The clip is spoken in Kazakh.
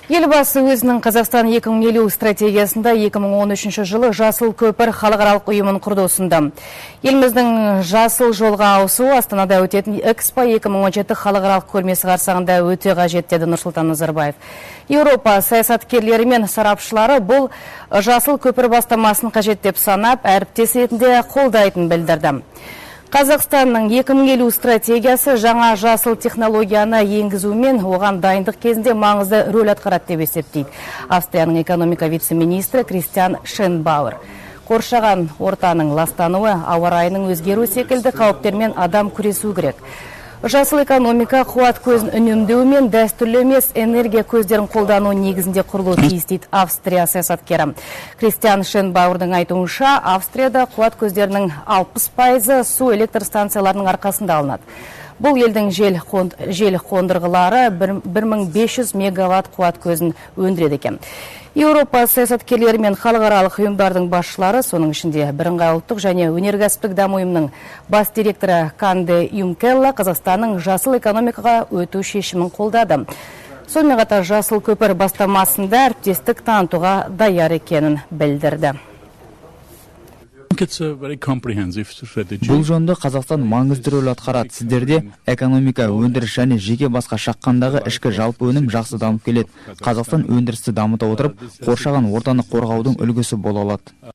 Елбасы өзінің Қазақстан 2050 стратегиясында 2013 жылы Жасыл көпір халықаралық ұйымын құрды ұсынды. Еліміздің жасыл жолға ауысуы Астанада өтетін Экспо 2017 халықаралық көрмесі қарсаңында өте қажет, деді Нұрсұлтан Назарбаев. Еуропа саясаткерлері мен сарапшылары бұл жасыл көпір бастамасын қажет деп санап, әріптес ретінде қолдайтынын білдірді. Қазақстанның 2050 стратегиясы жаңа жасыл технологияны енгізумен оған дайындық кезінде маңызды рөл атқарады деп есептейді. Австрияның экономика вице-министрі Кристиан Шенбауэр. Қоршаған ортаның ластануы, ауа райының өзгеруі секілді қауіптермен адам күресу керек. Жасыл экономика қуат көзін үнемдеу мен дәстүрлі емес энергия көздерін қолдану негізінде құрылуы тиіс, дейді Австрия саясаткері. Кристиан Шенбауэрдің айтуынша, Австрияда қуат көздерінің 60% су электр станцияларының арқасында алынады. Бұл елдің жел қондырғылары 1500 мегаватт қуат көзін өндіреді екен. Еуропа саясаткерлері мен халықаралық ұйымдардың басшылары, соның ішінде бірыңғай ұлттық және өнеркәсіптік даму ұйымының бас директоры Канде Юнкелла Қазақстанның жасыл экономикаға өту шешімін қолдады. Сонымен қатар жасыл көпір бастамасында әріптестік танытуға даяр екенін білдірді. Бұл жөнді Қазақстан маңызды рөл атқарады. Сіздерде экономика, өндіріс және жеке басқа шаққандағы ішкі жалпы өнім жақсы дамып келеді. Қазақстан өндірісті дамыта отырып, қоршаған ортаны қорғаудың үлгісі бола алады.